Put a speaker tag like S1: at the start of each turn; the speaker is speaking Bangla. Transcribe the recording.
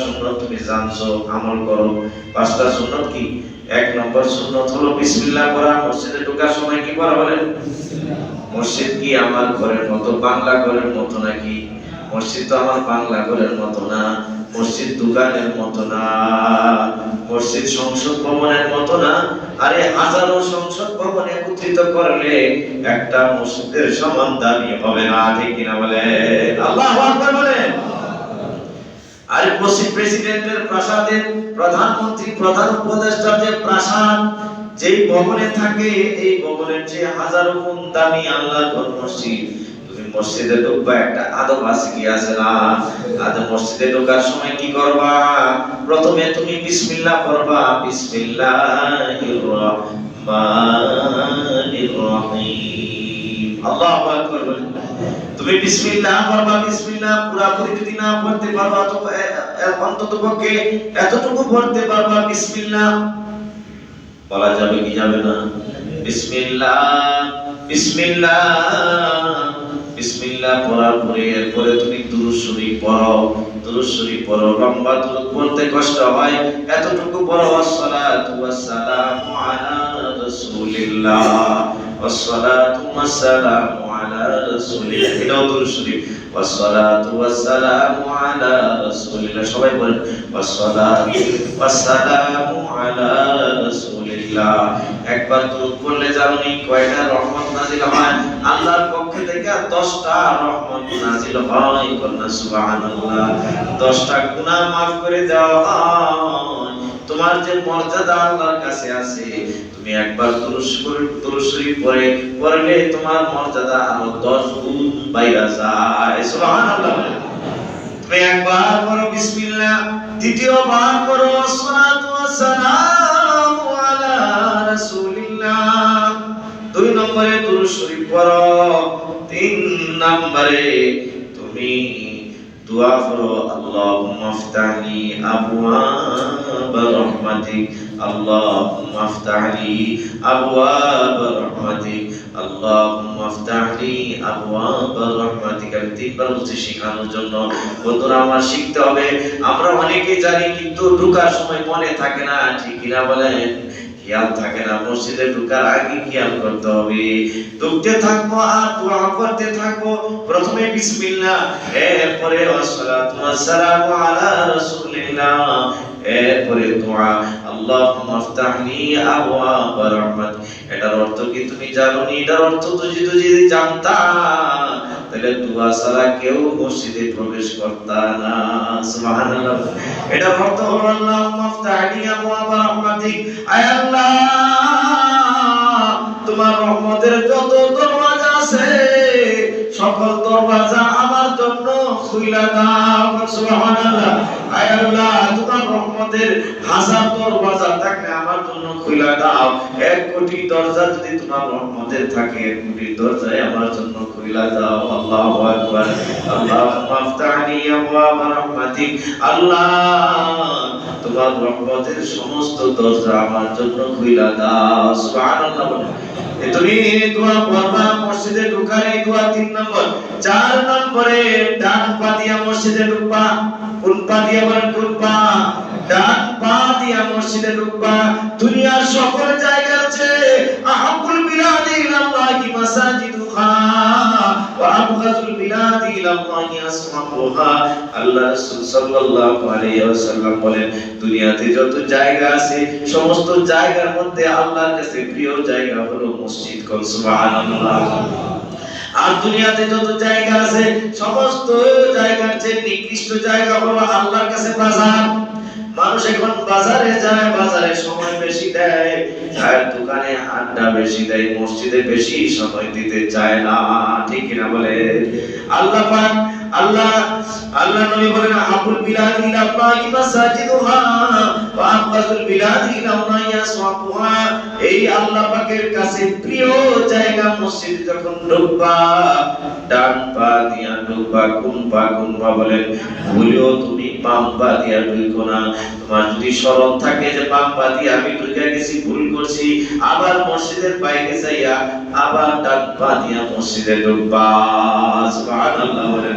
S1: সুন্নাত তুমি জানছো, আমল করো। 5টা সুন্নাত কি? 1 নম্বর সুন্নাত হলো বিসমিল্লাহ পড়া। মসজিদে ঢোকার সময় কি পড়া বলেন? মসজিদ কি আমার ঘরের মতো, বাংলা ঘরের মতো নাকি? মসজিদ তো আমার বাংলা ঘরের মতো না, মসজিদ দোকানের মতো না, মসজিদ সংসদ ভবনের মতো না। আরে হাজারো সংসদ ভবন একত্রিত করলে একটা মসজিদের সমান দামি হবে না, ঠিক কিনা বলে? আল্লাহু আকবার বলেন। আর প্রেসিডেন্টের প্রাসাদের, প্রধানমন্ত্রী, প্রধান উপদেষ্টার যে প্রাসাদ, যেই ভবনে থাকে, এই ভবনের চেয়ে হাজারো গুণ দামি আল্লাহর ঘর মসজিদ। তুমি মসজিদে ঢুকবা, একটা আদব আছে কি আছে না? আদব, মসজিদে ঢোকার সময় কি করবা? প্রথমে তুমি বিসমিল্লাহ পড়বা, বিসমিল্লাহির রহমানির রহিম। আল্লাহু আকবার বলেন। তুমি বিসমিল্লাহ পড়বা, বিসমিল্লাহ পুরোপুরি যদি না পড়তে পারো তো অন্ততপক্ষে এতটুকু পড়তে পারবা, বিসমিল্লাহ বলা যাবে কি যাবে না? বিসমিল্লাহ, বিসমিল্লাহ, বিসমিল্লাহ পড়ার পরে এরপরে তুমি দুরূদ শরীফ পড়ো। দুরূদ শরীফ পড়ো, লম্বা দুরূদ পড়তে কষ্ট হয়, এতটুকু পড়ো। আসসালাতু ওয়াসসালামু আলা রাসূলিল্লাহ, আসসালাতু ওয়াসসালামু আলা রাসূলিল্লাহ। এটাও দুরূদ শরীফ। আসসালাতু ওয়াসসালামু আলা রাসূলিল্লাহ। সবাই বলেন আসসালাতু ওয়াসসালামু আলা রাসূলিল্লাহ। একবার দুরূদ পড়লে জানেন কয়টা রহমত নাযিল হয়? আল্লাহর পক্ষ থেকে 10টা রহমত নাযিল হয়। কন্যা সুবহানাল্লাহ। 10টা গুনাহ maaf করে দেওয়া হয়। তোমার যে মর্যাদা আল্লাহর কাছে আছে, তুমি একবার দুরূদ শরীফ পড়লে তোমার মর্যাদা আরো 10 গুণ বাইরা যায়। সুবহানাল্লাহ। তুমি একবার পড়ো বিসমিল্লাহ, দ্বিতীয়বার পড়ো আসসালাতু ওয়াসসালামু আলা রাসূলিল্লাহ। 2 নম্বরে দুরূদ শরীফ পড়ো। 3 নম্বরে তুমি দোয়া করো, আল্লাহুম্মা আফতাহলি আবওয়াব রাহমাতিক, আল্লাহুম্মা আফতাহলি আবওয়াব রাহমাতিক, আল্লাহুম্মা আফতাহলি আবওয়াব রাহমাতিক। আমি 3 বার বলছি শেখানোর জন্য। বন্ধুরা আমার শিখতে হবে। আমরা অনেকেই জানি কিন্তু ঢোকার সময় মনে থাকে না, ঠিক কিনা বলেন? খেয়াল থাকে না। মসজিদে ঢোকার আগে খেয়াল করতে হবে। ঢুকতে থাকবো আর দোয়া করতে থাকবো। প্রথমে বিসমিল্লাহ, এরপরে আসসালাতু ওয়াসসালামু আলা রাসূলিল্লাহ, এরপরে দোয়া আল্লাহুম্মা আফতাহলি আবওয়াব রাহমাত। এটার অর্থ কি তুমি জানো নি? এটার অর্থ যদি জানতা তাহলে দোয়া ছাড়া কেউ মসজিদে প্রবেশ করতা না। সুবহানাল্লাহ। এটার অর্থ হলো আল্লাহুম্মা আফতাহলি আবওয়াব রাহমাতিক, আয় আল্লাহ তোমার রহমতের যত দরওয়াজা আছে সকল দরওয়াজা আমার জন্য খুইলা দাও। সুবহানাল্লাহ। আয় আল্লাহ তোমার রহমতের 1000 দরওয়াজা থাকলে আমার জন্য খুইলা দাও। 1 কোটি দরজা যদি তোমার রহমতের থাকে, 1 কোটি দরজায় আমার জন্য খুইলা দাও। আল্লাহু আকবার। আল্লাহুম্মা আফতাহলি আবওয়াব রাহমাতিক, আল্লাহ তোমার রহমতের সমস্ত দরজা আমার জন্য খুইলা দাও। সুবহানাল্লাহ। তুমি দোয়া পড়বা মসজিদে ঢোকার এই দোয়া 3 নম্বর। 4 নম্বরে ডান পা দিয়া মসজিদে ঢুকবা। কোন পা দিয়া বলেন? কোন পা? ডান পা দিয়া মসজিদে ঢুকবা। দুনিয়ার সকল জায়গা আছে আহাবুল বিলাদি ইলাল্লাহি মাসাজিদুহা ওয়া আবগাযুল বিলাদি ইলাল্লাহি আসওয়াকুহা। আল্লাহ রাসূল সাল্লাল্লাহু আলাইহি ওয়াসাল্লাম বলেন, দুনিয়াতে যত জায়গা আছে সমস্ত জায়গার মধ্যে আল্লাহর কাছে প্রিয় জায়গা হলো মসজিদ। কোন সুবহানাল্লাহ। আর দুনিয়াতে যত জায়গা আছে সমস্ত জায়গার চেয়ে নিকৃষ্ট জায়গা হলো আল্লাহর কাছে বাজার। মানুষ এখন বাজারে যায়, বাজারে সময় বেশি দেয়, চায়ের দোকানে আড্ডা বেশি দেয়, মসজিদে বেশি সময় দিতে চায় না, ঠিক কিনা বলে? আল্লাহ পাক আল্লাহ নবী বলেন, আবুল বিলাদি ইলাল্লাহি মাসাজিদুহা ওয়া আবগাযুল বিলাদি ইলাল্লাহি আসওয়াকুহা। এই আল্লাহ পাকের কাছে প্রিয় জায়গা মসজিদ। যখন ঢুকবা ডান পা দিয়া ঢুকবা। কোন পা বলেন? ভুলেও তুমি বাম পা দিয়া ঢুকো না। তোমার যদি স্মরণ থাকে যে বাম পা দিয়ে আমি ঢুকে গেছি, ভুল করছি, আবার মসজিদের বাইরে যাইয়া আবার ডান পা দিয়া মসজিদে ঢুকবা। সুবহানাল্লাহ বলেন।